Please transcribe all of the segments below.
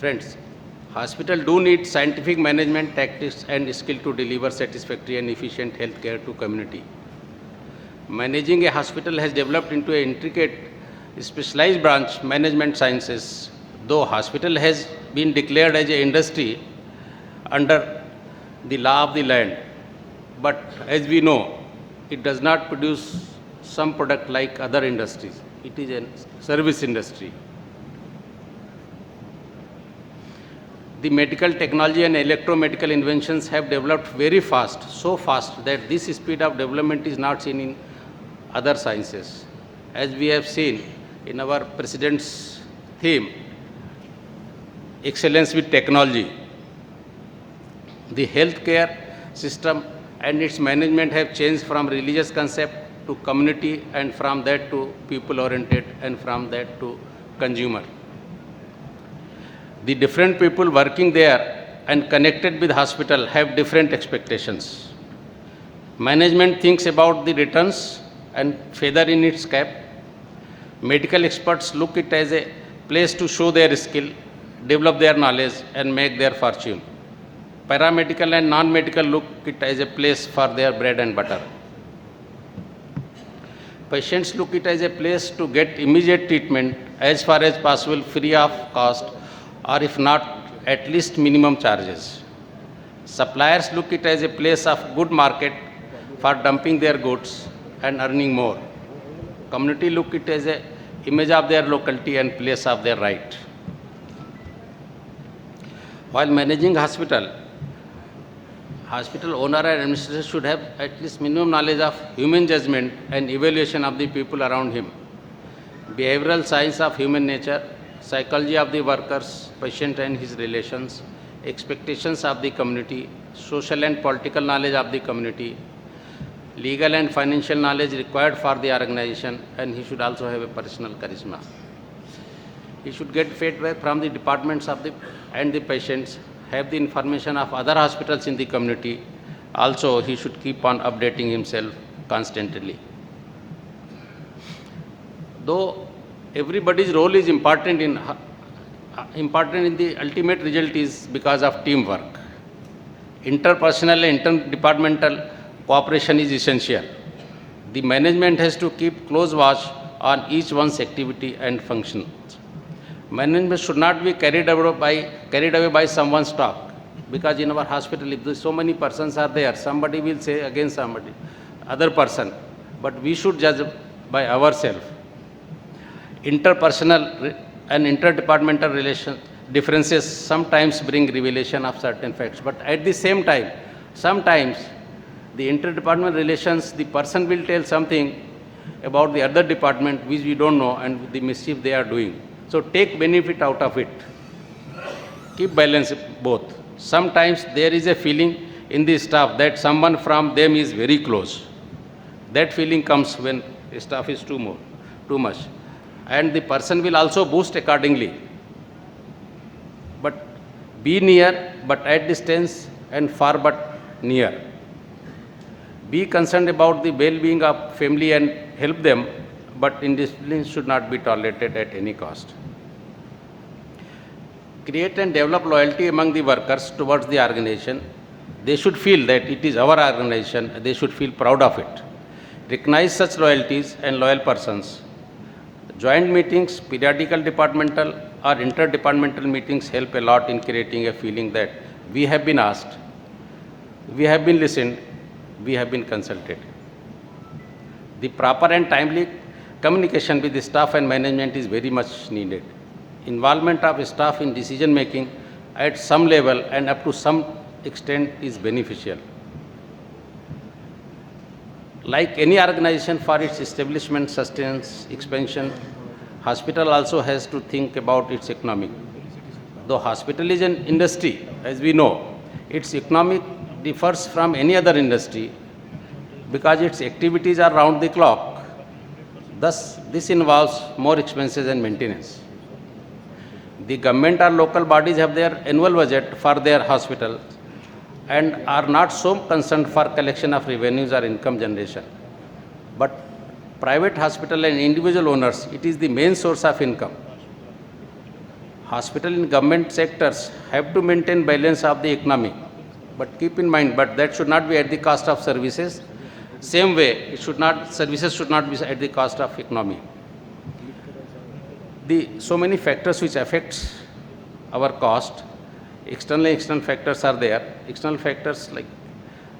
Friends, hospital do need scientific management tactics and skill to deliver satisfactory and efficient health care to community. Managing a hospital has developed into an intricate specialized branch, management sciences. Though hospital has been declared as an industry under the law of the land, but as we know, it does not produce some product like other industries. It is a service industry. The medical technology and electromedical inventions have developed very fast, so fast that this speed of development is not seen in other sciences. As we have seen in our president's theme, excellence with technology, the healthcare system and its management have changed from religious concept to community, and from that to people oriented, and from that to consumer. The different people working there and connected with hospital have different expectations. Management thinks about the returns and feather in its cap. Medical experts look it as a place to show their skill, develop their knowledge and make their fortune. Paramedical and non-medical look it as a place for their bread and butter. Patients look it as a place to get immediate treatment as far as possible free of cost, or if not, at least minimum charges. Suppliers look it as a place of good market for dumping their goods and earning more. Community look it as a image of their locality and place of their right. While managing hospital owner and administrator should have at least minimum knowledge of human judgment and evaluation of the people around him, behavioral science of human nature, psychology of the workers, patient and his relations, expectations of the community, social and political knowledge of the community, legal and financial knowledge required for the organization, and he should also have a personal charisma. He should get feedback from the departments of the patients, have the information of other hospitals in the community. Also, he should keep on updating himself constantly. Though everybody's role is important in the ultimate result is because of teamwork. Interpersonal and interdepartmental cooperation is essential. The management has to keep close watch on each one's activity and function. Management should not be carried away by someone's talk, because in our hospital, if so many persons are there, somebody will say against somebody, other person, but we should judge by ourselves. Interpersonal and interdepartmental relation differences sometimes bring revelation of certain facts, but at the same time, sometimes the interdepartmental relations, the person will tell something about the other department which we don't know and the mischief they are doing. So take benefit out of it. Keep balance both. Sometimes there is a feeling in the staff that someone from them is very close. That feeling comes when staff is too much. And the person will also boost accordingly. But be near, but at distance, and far but near. Be concerned about the well-being of family and help them, but indiscipline should not be tolerated at any cost. Create and develop loyalty among the workers towards the organization. They should feel that it is our organization. They should feel proud of it. Recognize such loyalties and loyal persons. Joint meetings, periodical departmental or interdepartmental meetings help a lot in creating a feeling that we have been asked, we have been listened, we have been consulted. The proper and timely communication with the staff and management is very much needed. Involvement of staff in decision making at some level and up to some extent is beneficial. Like any organization, for its establishment, sustenance, expansion, hospital also has to think about its economic. Though hospital is an industry, as we know, its economic differs from any other industry because its activities are round the clock. Thus, this involves more expenses and maintenance. The government or local bodies have their annual budget for their hospital and are not so concerned for collection of revenues or income generation. But private hospital and individual owners, it is the main source of income. Hospital in government sectors have to maintain balance of the economy. But keep in mind, but that should not be at the cost of services. Same way, services should not be at the cost of economy. So many factors which affects our cost, external factors are there. External factors like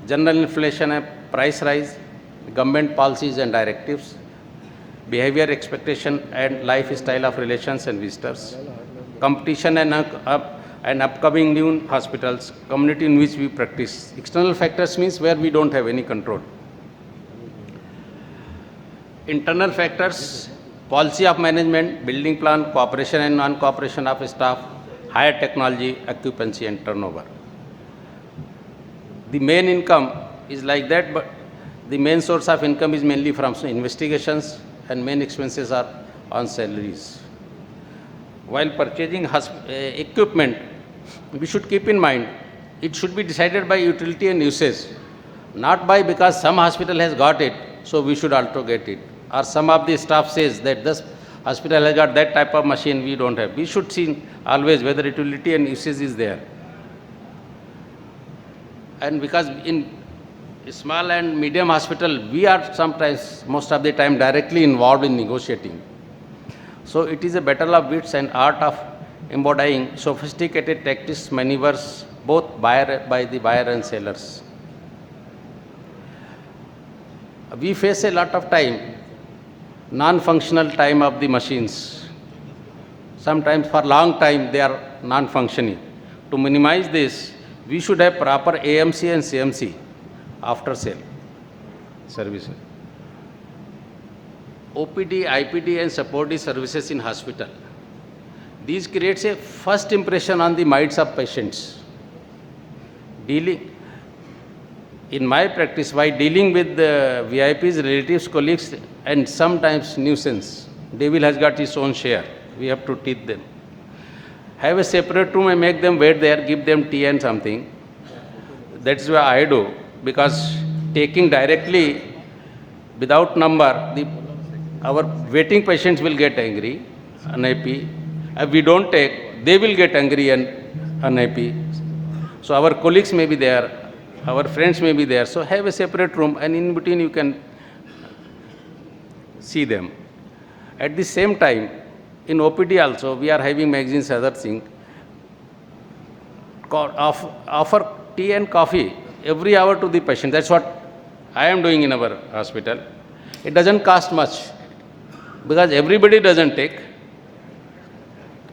general inflation and price rise, government policies and directives, behavior expectation and lifestyle of relations and visitors, competition and upcoming new hospitals, community in which we practice. External factors means where we don't have any control. Internal factors, policy of management, building plan, cooperation and non-cooperation of staff, higher technology, occupancy and turnover. The main income is like that, but the main source of income is mainly from investigations and main expenses are on salaries. While purchasing equipment, we should keep in mind it should be decided by utility and usage, not by because some hospital has got it, so we should also get it. Or some of the staff says that this hospital has got that type of machine, we don't have. We should see always whether utility and usage is there. And because in small and medium hospital, we are sometimes, most of the time, directly involved in negotiating. So it is a battle of wits and art of embodying sophisticated tactics, maneuvers, both by the buyer and sellers. We face a lot of time, non-functional time of the machines. Sometimes for long time they are non-functioning. To minimize this, we should have proper AMC and CMC after sale services. OPD, IPD and supportive services in hospital. These creates a first impression on the minds of patients. In my practice, while dealing with the VIPs, relatives, colleagues, and sometimes nuisance, devil has got his own share. We have to teach them. Have a separate room and make them wait there, give them tea and something. That's what I do, because taking directly without number, our waiting patients will get angry, unhappy. If we don't take, they will get angry and unhappy. So our colleagues may be there, our friends may be there. So have a separate room and in between you can see them. At the same time, in OPD also, we are having magazines, other things. Offer tea and coffee every hour to the patient. That's what I am doing in our hospital. It doesn't cost much because everybody doesn't take.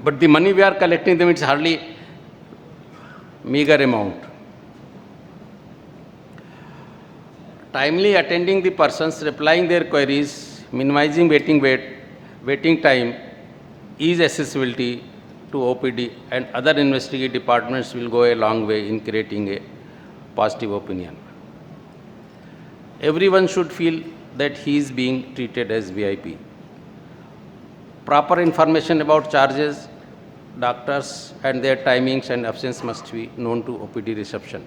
But the money we are collecting them, it's hardly meager amount. Timely attending the persons, replying their queries, minimizing waiting time, ease accessibility to OPD and other investigative departments will go a long way in creating a positive opinion. Everyone should feel that he is being treated as VIP. Proper information about charges, doctors and their timings and absence must be known to OPD reception.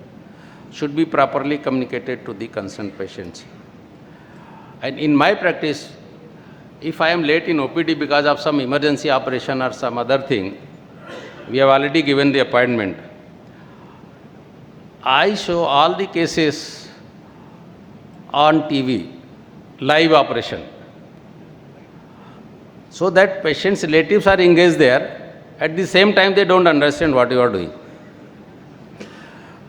Should be properly communicated to the concerned patients. And in my practice, if I am late in OPD because of some emergency operation or some other thing, we have already given the appointment. I show all the cases on TV, live operation, so that patients' relatives are engaged there. At the same time, they don't understand what you are doing.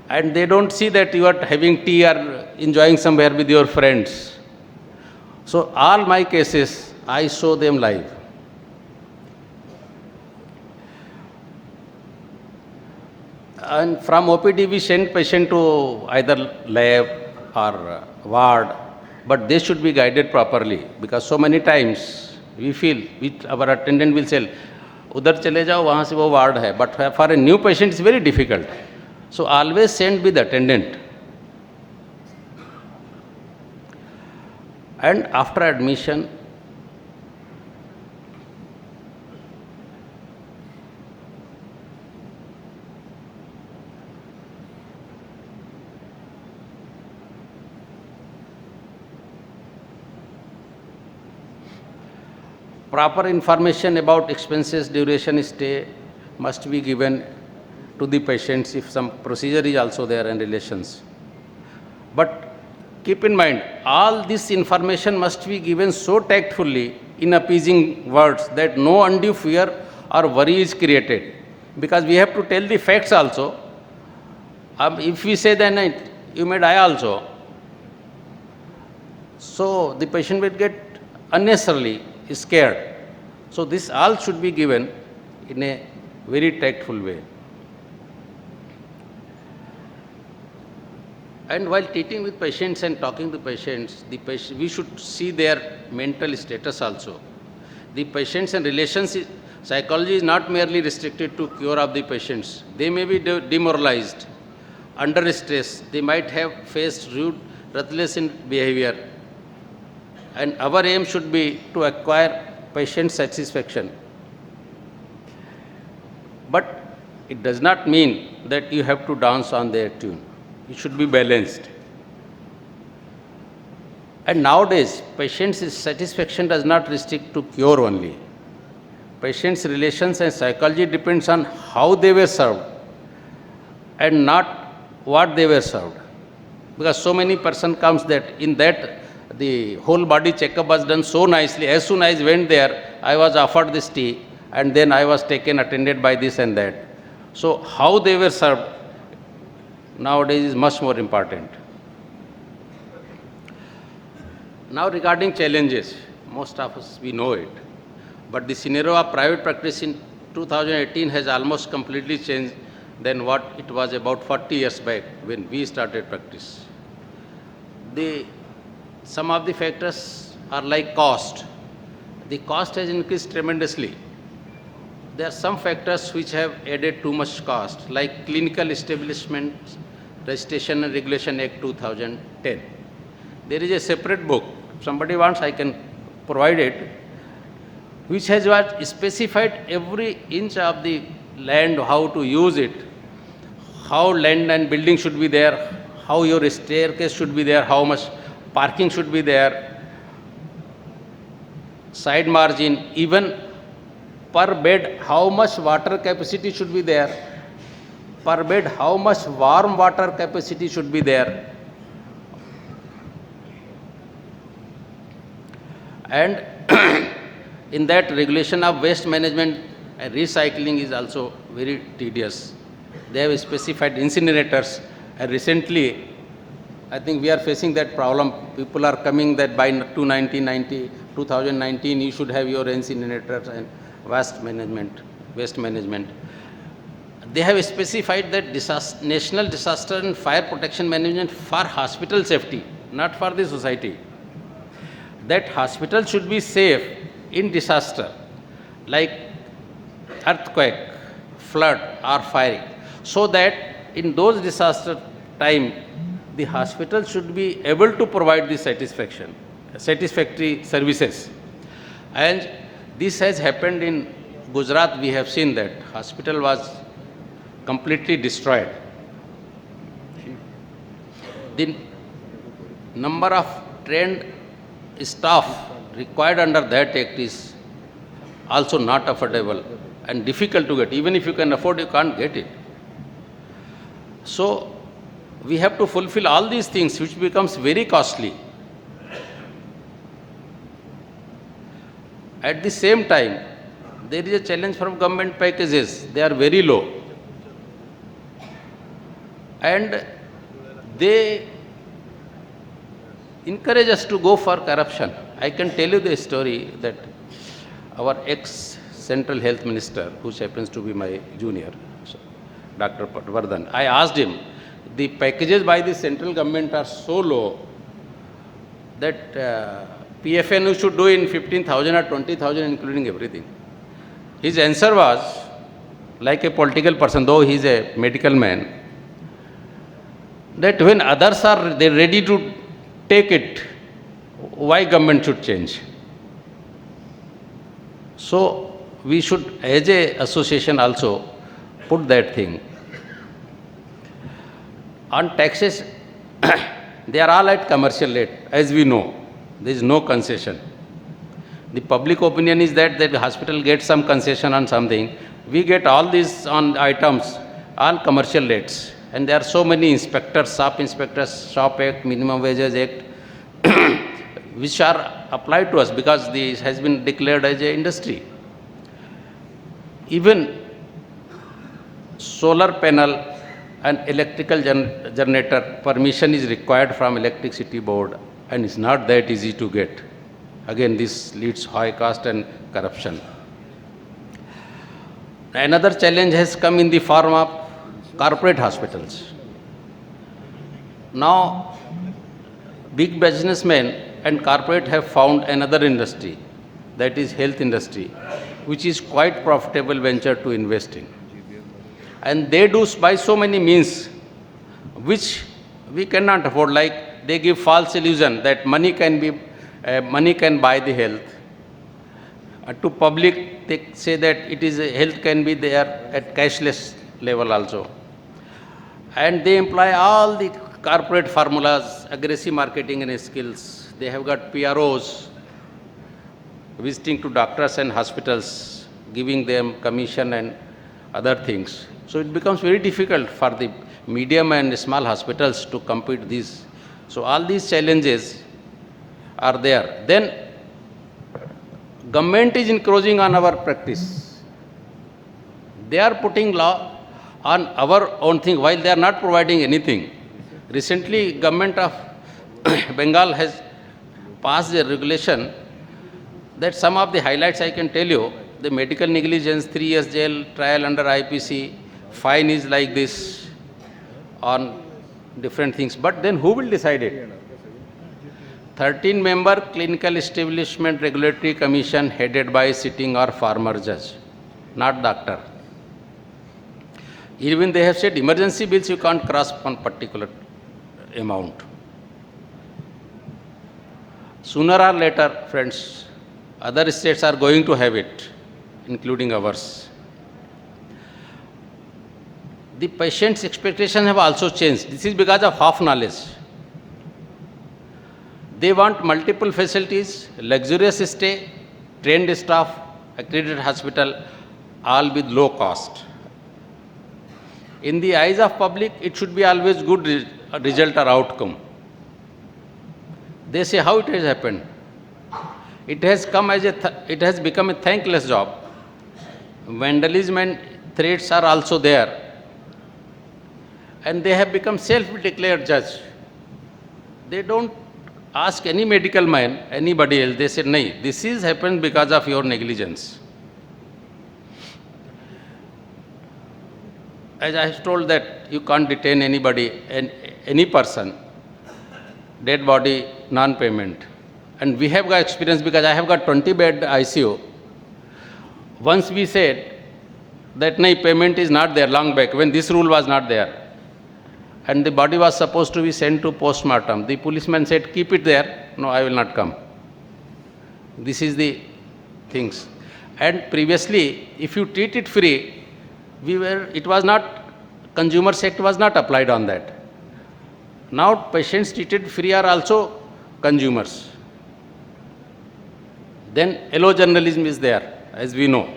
And they don't see that you are having tea or enjoying somewhere with your friends. So all my cases, I show them live. And from OPD, we send patient to either lab or ward, but they should be guided properly because so many times we feel, our attendant will say, उधर चले जाओ, वहाँ से वो ward है. But for a new patient, it's very difficult. So always send with attendant. And after admission, proper information about expenses, duration, stay must be given to the patients if some procedure is also there and relations. But keep in mind, all this information must be given so tactfully in appeasing words that no undue fear or worry is created. Because we have to tell the facts also. If we say then you may die also, so the patient will get unnecessarily scared. So this all should be given in a very tactful way. And while treating with patients and talking to patients, we should see their mental status also. The patients and relations psychology is not merely restricted to cure of the patients. They may be demoralized, under stress. They might have faced rude, ruthless in behavior. And our aim should be to acquire patient satisfaction. But it does not mean that you have to dance on their tune. It should be balanced. And nowadays, patient's satisfaction does not restrict to cure only. Patient's relations and psychology depends on how they were served and not what they were served. Because so many person comes that in that the whole body checkup was done so nicely. As soon as I went there, I was offered this tea and then I was attended by this and that. So how they were served nowadays is much more important. Now regarding challenges, most of us we know it, but the scenario of private practice in 2018 has almost completely changed than what it was about 40 years back when we started practice. Some of the factors are like cost. The cost has increased tremendously. There are some factors which have added too much cost, like Clinical Establishment Registration and Regulation Act 2010. There is a separate book. If somebody wants, I can provide it, which has what specified every inch of the land, how to use it, how land and building should be there, how your staircase should be there, how much parking should be there, side margin, even per bed, how much water capacity should be there, per bed, how much warm water capacity should be there. And in that regulation of waste management and recycling is also very tedious. They have specified incinerators, and recently I think we are facing that problem. People are coming that by 2019 you should have your incinerators and waste management. They have specified that National Disaster and Fire Protection Management for hospital safety, not for the society. That hospital should be safe in disaster, like earthquake, flood or fire, so that in those disaster time, the hospital should be able to provide the satisfactory services. And this has happened in Gujarat. We have seen that hospital was completely destroyed. The number of trained staff required under that act is also not affordable and difficult to get. Even if you can afford, you can't get it. So we have to fulfill all these things, which becomes very costly. At the same time, there is a challenge from government packages. They are very low. And they encourage us to go for corruption. I can tell you the story that our ex-Central Health Minister, who happens to be my junior, Dr. Patwardhan, I asked him, the packages by the central government are so low that PFNU should do in 15,000 or 20,000 including everything. His answer was, like a political person, though he is a medical man, that when others are they ready to take it, why government should change? So we should, as a association, also put that thing. On taxes, they are all at commercial rate, as we know. There is no concession. The public opinion is that the hospital gets some concession on something, we get all these on items on commercial rates. And there are so many inspectors, shop act, minimum wages act, which are applied to us because this has been declared as a industry. Even solar panel and electrical generator permission is required from electricity board, and it's not that easy to get. Again, this leads high cost and corruption. Another challenge has come in the form of corporate hospitals. Now, big businessmen and corporate have found another industry, that is health industry, which is quite profitable venture to invest in. And they do by so many means which we cannot afford, like they give false illusion that money can buy the health. To public, they say that health can be there at cashless level also. And they employ all the corporate formulas, aggressive marketing and skills. They have got PROs visiting to doctors and hospitals, giving them commission and other things. So it becomes very difficult for the medium and small hospitals to compete these. So all these challenges are there. Then government is encroaching on our practice. They are putting law on our own thing while they are not providing anything. Recently, government of Bengal has passed a regulation that some of the highlights I can tell you. The medical negligence, 3 years jail, trial under IPC, fine is like this on different things. But then who will decide it? 13-member clinical establishment regulatory commission headed by sitting or former judge, not doctor. Even they have said emergency bills you can't cross one particular amount. Sooner or later, friends, other states are going to have it, including ours. The patient's expectations have also changed. This is because of half knowledge. They want multiple facilities, luxurious stay, trained staff, accredited hospital, all with low cost. In the eyes of public, it should be always good result or outcome. They say how it has happened. It has become a thankless job. Vandalism and threats are also there. And they have become self-declared judge. They don't ask any medical man, anybody else. They say, "No, this is happened because of your negligence." As I have told that you can't detain anybody, any person, dead body, non-payment. And we have got experience because I have got 20-bed ICU. Once we said that no, payment is not there long back when this rule was not there. And the body was supposed to be sent to post-mortem. The policeman said, "Keep it there." "No, I will not come." This is the things. And previously, if you treat it free, Consumers Act was not applied on that. Now patients treated free are also consumers. Then yellow journalism is there, as we know.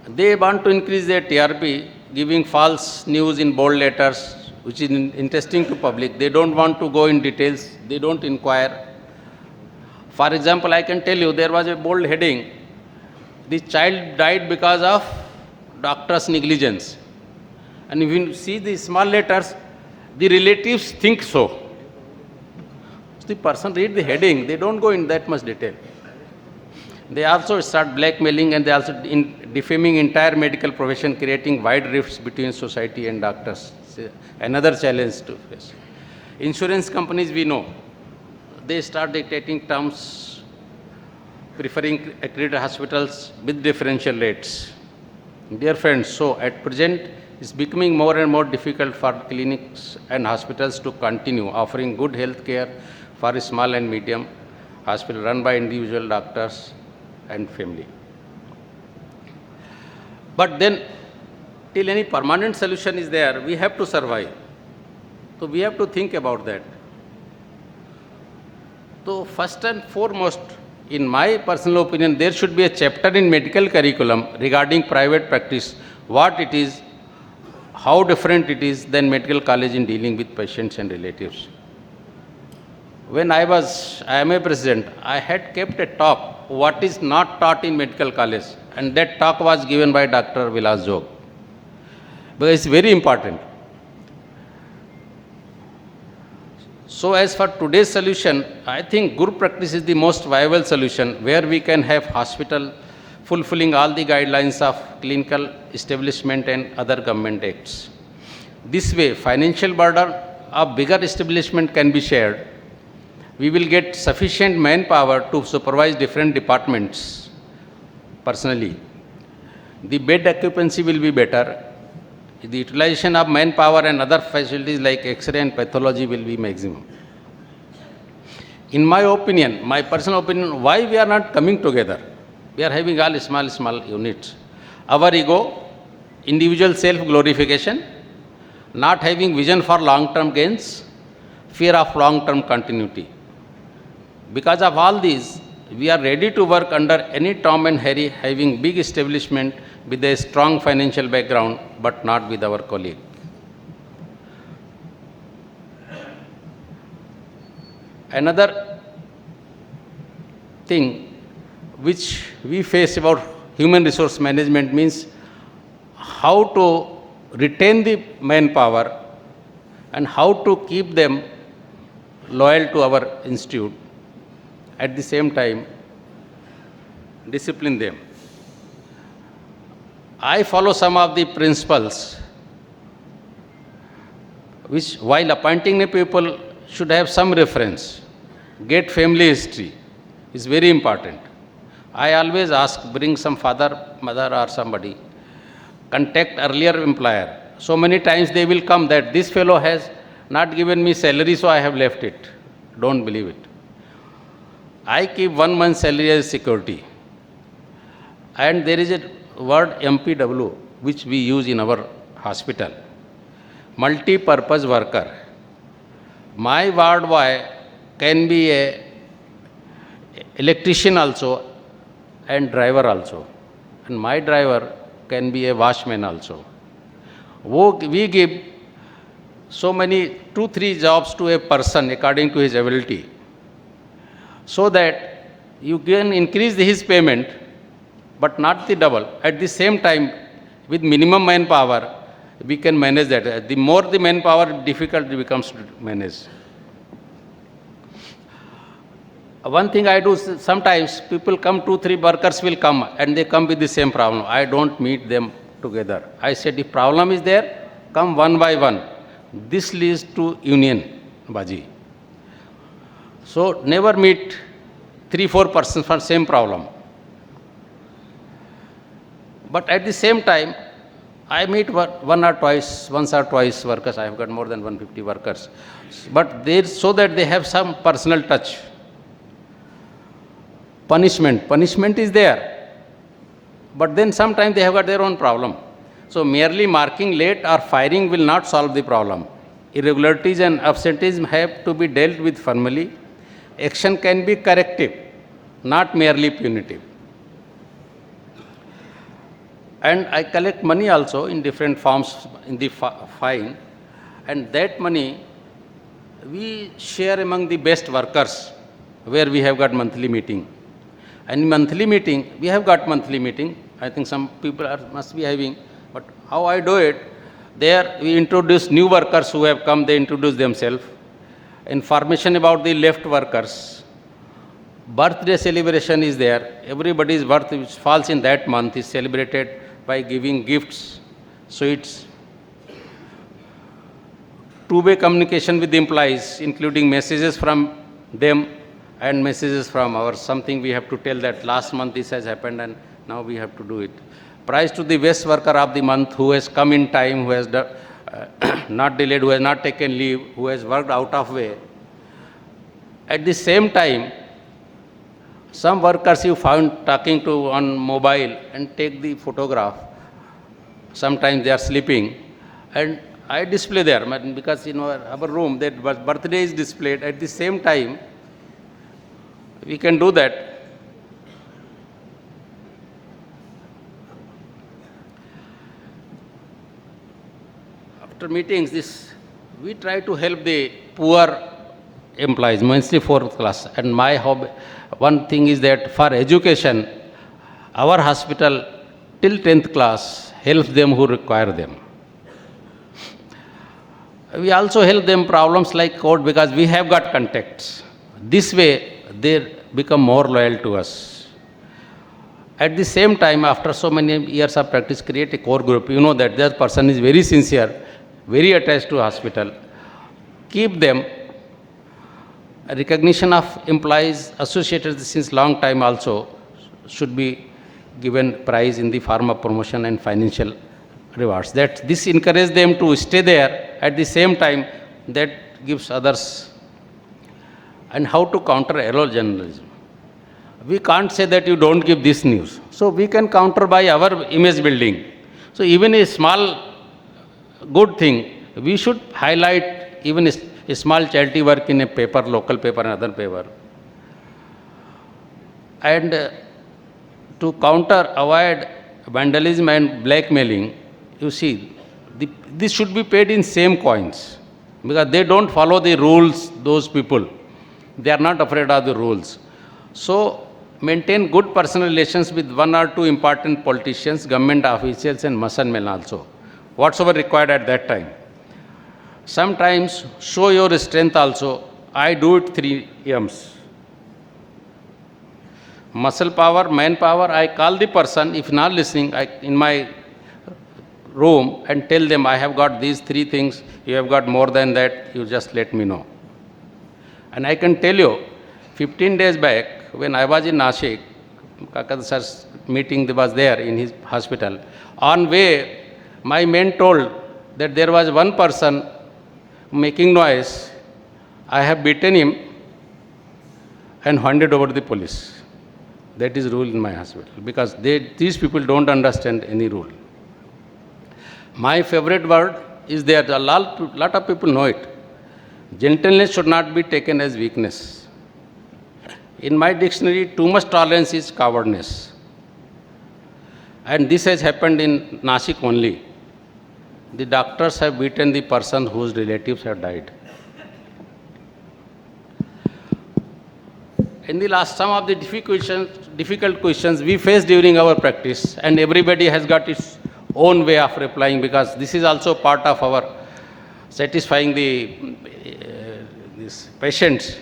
They want to increase their TRP, giving false news in bold letters, which is interesting to public. They don't want to go in details. They don't inquire. For example, I can tell you, there was a bold heading, "The child died because of doctor's negligence." And if you see the small letters, the relatives think so. The person read the heading, they don't go in that much detail. They also start blackmailing and they also defaming entire medical profession, creating wide rifts between society and doctors. Another challenge to face. Insurance companies, we know, they start dictating terms, preferring accredited hospitals with differential rates. Dear friends, so at present, it's becoming more and more difficult for clinics and hospitals to continue offering good health care for small and medium hospitals run by individual doctors and family. But then, till any permanent solution is there, we have to survive. So we have to think about that. So first and foremost, in my personal opinion, there should be a chapter in medical curriculum regarding private practice, what it is, how different it is than medical college in dealing with patients and relatives. When I was IMA president, I had kept a talk, what is not taught in medical college, and that talk was given by Dr. Vilas Jog. Because it's very important. So as for today's solution, I think group practice is the most viable solution where we can have hospital fulfilling all the guidelines of clinical establishment and other government acts. This way, financial burden of bigger establishment can be shared. We will get sufficient manpower to supervise different departments personally. The bed occupancy will be better. The utilization of manpower and other facilities like X-ray and pathology will be maximum. In my opinion, my personal opinion, why we are not coming together? We are having all small units. Our ego, individual self-glorification, not having vision for long-term gains, fear of long-term continuity. Because of all these, we are ready to work under any Tom and Harry having big establishment with a strong financial background, but not with our colleague. Another thing which we face about human resource management means how to retain the manpower and how to keep them loyal to our institute. At the same time, discipline them. I follow some of the principles which, while appointing a people, should have some reference. Get family history is very important. I always ask, bring some father, mother or somebody. Contact earlier employer. So many times they will come that this fellow has not given me salary, so I have left it. Don't believe it. I keep 1 month's salary as security. And there is a word MPW which we use in our hospital. Multi-purpose worker. My ward boy can be a electrician also and driver also. And my driver can be a washman also. We give so many 2-3 jobs to a person according to his ability, so that you can increase his payment, but not the double. At the same time, with minimum manpower, we can manage that. The more the manpower, difficult it becomes to manage. One thing I do, sometimes people come, 2-3 workers will come and they come with the same problem. I don't meet them together. I said, if problem is there, come one by one. This leads to union, Baji. So never meet 3-4 persons for same problem. But at the same time, I meet once or twice workers. I have got more than 150 workers. But so that they have some personal touch. Punishment is there. But then sometimes they have got their own problem. So merely marking late or firing will not solve the problem. Irregularities and absenteeism have to be dealt with formally. Action can be corrective, not merely punitive. And I collect money also in different forms in the fine, and that money we share among the best workers where we have got monthly meeting. And monthly meeting, we have got monthly meeting. I think some people must be having, but how I do it, there we introduce new workers who have come, they introduce themselves. Information about the left workers. Birthday celebration is there. Everybody's birth which falls in that month is celebrated by giving gifts, sweets. Two-way communication with the employees, including messages from them and messages from ours. Something we have to tell that last month this has happened and now we have to do it. Prize to the best worker of the month who has come in time, who has not delayed, who has not taken leave, who has worked out of way. At the same time, some workers you found talking to on mobile and take the photograph. Sometimes they are sleeping and I display there because in our room that birthday is displayed. At the same time, we can do that. after meetings, we try to help the poor employees, mostly fourth class. And my hobby, one thing is that for education, our hospital till 10th class helps them who require them. We also help them problems like code because we have got contacts. This way, they become more loyal to us. At the same time, after so many years of practice, create a core group. You know that person is very sincere, very attached to hospital. Keep them. Recognition of employees associated since long time also should be given prize in the form of promotion and financial rewards. That this encourages them to stay there. At the same time, that gives others. And how to counter error journalism. We can't say that you don't give this news. So we can counter by our image building. So even a small good thing, we should highlight even a small charity work in a paper, local paper and other paper. And to counter, avoid vandalism and blackmailing, you see, this should be paid in same coins. Because they don't follow the rules, those people. They are not afraid of the rules. So maintain good personal relations with one or two important politicians, government officials and muscle-men also. Whatsoever required at that time. Sometimes show your strength also. I do it 3 M's. Muscle power, manpower, I call the person, if not listening, in my room and tell them I have got these 3 things, you have got more than that, you just let me know. And I can tell you, 15 days back, when I was in Nashik, Kakad sir's meeting was there in his hospital. On way, my men told that there was one person making noise. I have beaten him and handed over to the police. That is rule in my hospital because these people don't understand any rule. My favorite word is there. A lot of people know it. Gentleness should not be taken as weakness. In my dictionary, too much tolerance is cowardness. And this has happened in Nashik only. The doctors have beaten the person whose relatives have died. In the last, some of the difficult questions we face during our practice, and everybody has got its own way of replying because this is also part of our satisfying these patients.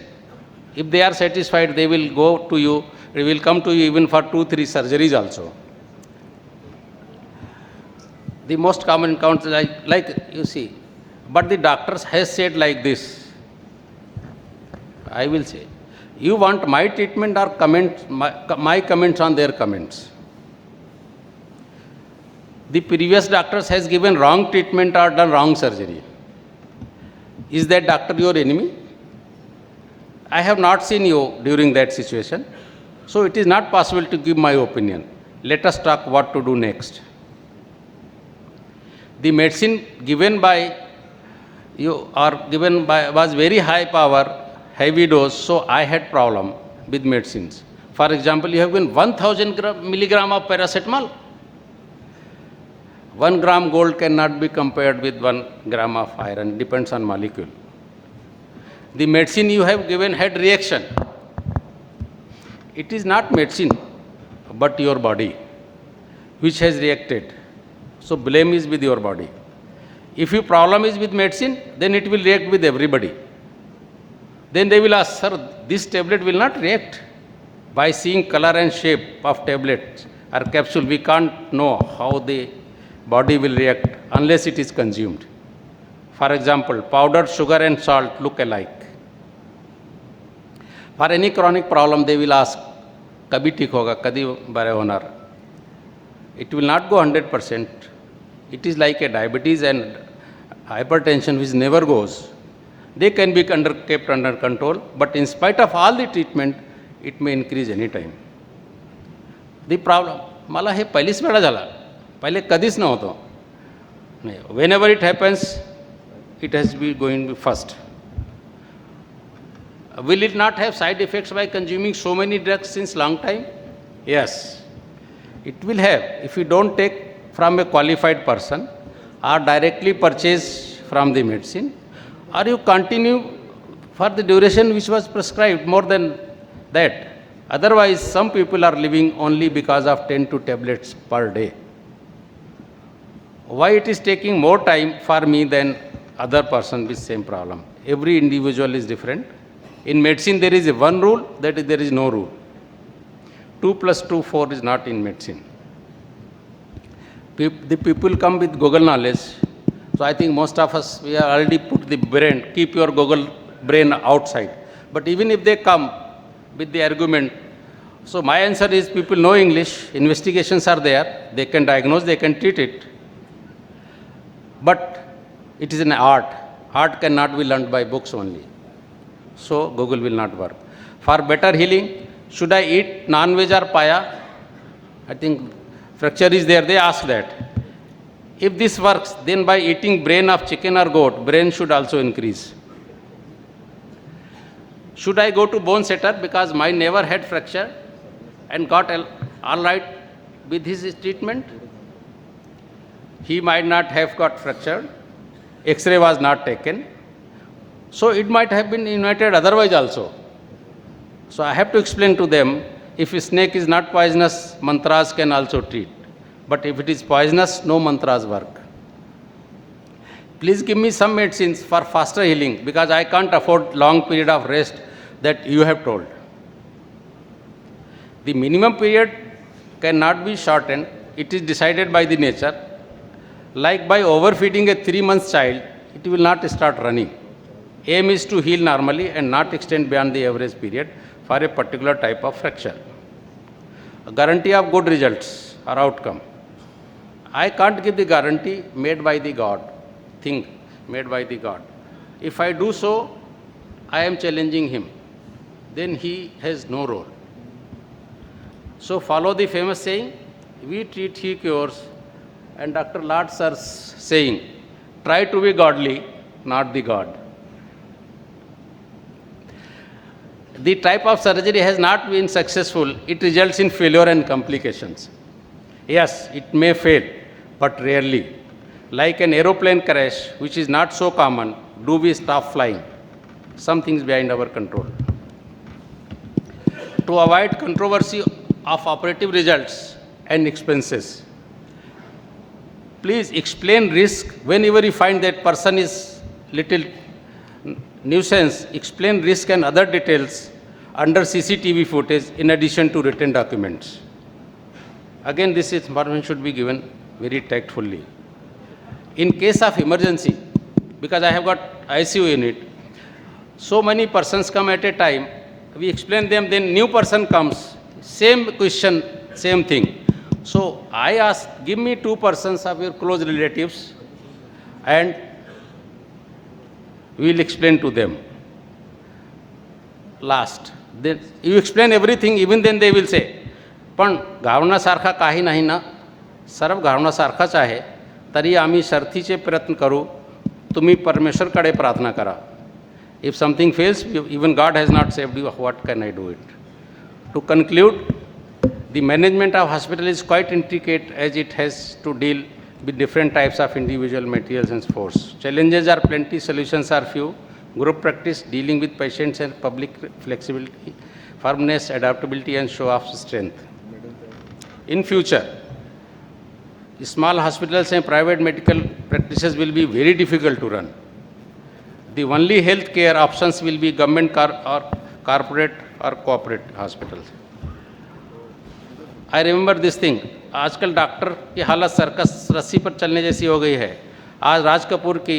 If they are satisfied, they will go to you, they will come to you even for 2-3 surgeries also. The most common encounters like you see, but the doctors has said like this, I will say, you want my treatment or comments, my comments on their comments. The previous doctors has given wrong treatment or done wrong surgery. Is that doctor your enemy? I have not seen you during that situation. So it is not possible to give my opinion. Let us talk what to do next. The medicine given by you or given by was very high power, heavy dose, so I had problem with medicines. For example, you have given 1000 milligram of paracetamol. 1 gram gold cannot be compared with 1 gram of iron, depends on molecule. The medicine you have given had reaction. It is not medicine, but your body, which has reacted. So blame is with your body. If your problem is with medicine, then it will react with everybody. Then they will ask, sir, this tablet will not react. By seeing color and shape of tablet or capsule, we can't know how the body will react unless it is consumed. For example, powdered sugar and salt look alike. For any chronic problem, they will ask, kabhi theek hoga, kadi bare honar. It will not go 100%. It is like a diabetes and hypertension which never goes. They can be kept under control, but in spite of all the treatment, it may increase any time. The problem, मला हे पहिलीच वेळा झाला. पहिले कधीच नव्हतं. Whenever it happens, it has to be going first. Will it not have side effects by consuming so many drugs since long time? Yes, it will have if you don't take from a qualified person or directly purchase from the medicine, or you continue for the duration which was prescribed, more than that. Otherwise, some people are living only because of 10 to tablets per day. Why it is taking more time for me than other person with same problem? Every individual is different. In medicine, there is a one rule, that is, there is no rule. 2 plus 2, 4 is not in medicine. The people come with Google knowledge. So I think most of us, we have already put the brain, keep your Google brain outside. But even if they come with the argument, so my answer is, people know English, investigations are there, they can diagnose, they can treat it. But it is an art. Art cannot be learned by books only. So Google will not work. For better healing, should I eat non-veg or paya? I think fracture is there, they ask that. If this works, then by eating brain of chicken or goat, brain should also increase. Should I go to bone setter because my neighbor had fracture and got all right with his treatment? He might not have got fractured. X-ray was not taken. So it might have been united otherwise also. So I have to explain to them, if a snake is not poisonous, mantras can also treat. But if it is poisonous, no mantras work. Please give me some medicines for faster healing because I can't afford long period of rest that you have told. The minimum period cannot be shortened. It is decided by the nature. Like by overfeeding a 3-month child, it will not start running. Aim is to heal normally and not extend beyond the average period for a particular type of fracture. A guarantee of good results or outcome. I can't give the guarantee made by the God, thing made by the God. If I do so, I am challenging him. Then he has no role. So follow the famous saying, we treat, he cures, and Dr. Lard sir's saying, try to be godly, not the God. The type of surgery has not been successful. It results in failure and complications. Yes, it may fail, but rarely. Like an aeroplane crash, which is not so common, do we stop flying? Some things behind our control. To avoid controversy of operative results and expenses, please explain risk whenever you find that person is little nuisance. Explain risk and other details under CCTV footage in addition to written documents. Again, this information should be given very tactfully. In case of emergency, because I have got ICU unit, so many persons come at a time, we explain them, then new person comes, same question, same thing. So I ask, give me 2 persons of your close relatives and we will explain to them. Last, then you explain everything, even then they will say, पण घावण्यासारखा काही नाही ना, सर्व घावण्यासारखाच आहे, तरी आम्ही शर्थीचे प्रयत्न करू, तुम्ही परमेश्वरकडे प्रार्थना करा. If something fails, even God has not saved you, what can I do it? To conclude, the management of hospital is quite intricate as it has to deal with different types of individual materials and force. Challenges are plenty, solutions are few. Group practice, dealing with patients and public flexibility, firmness, adaptability and show of strength. In future, small hospitals and private medical practices will be very difficult to run. The only health care options will be government or corporate or corporate hospitals. I remember this thing. आजकल doctor की हालत circus रस्सी पर चलने जैसी हो गई है. आज राज कपूर की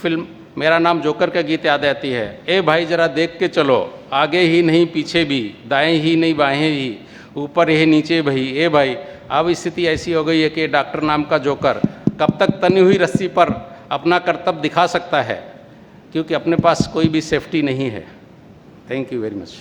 फिल्म मेरा नाम जोकर का गीत याद आती है. ए भाई जरा देख के चलो, आगे ही नहीं पीछे भी, दाएं ही नहीं बाएं ही, ऊपर ही नीचे भी. ए भाई, अब स्थिति ऐसी हो गई है कि डॉक्टर नाम का जोकर कब तक तनी हुई रस्सी पर अपना कर्तव्य दिखा सकता है, क्योंकि अपने पास कोई भी सेफ्टी नहीं है. Thank you very much.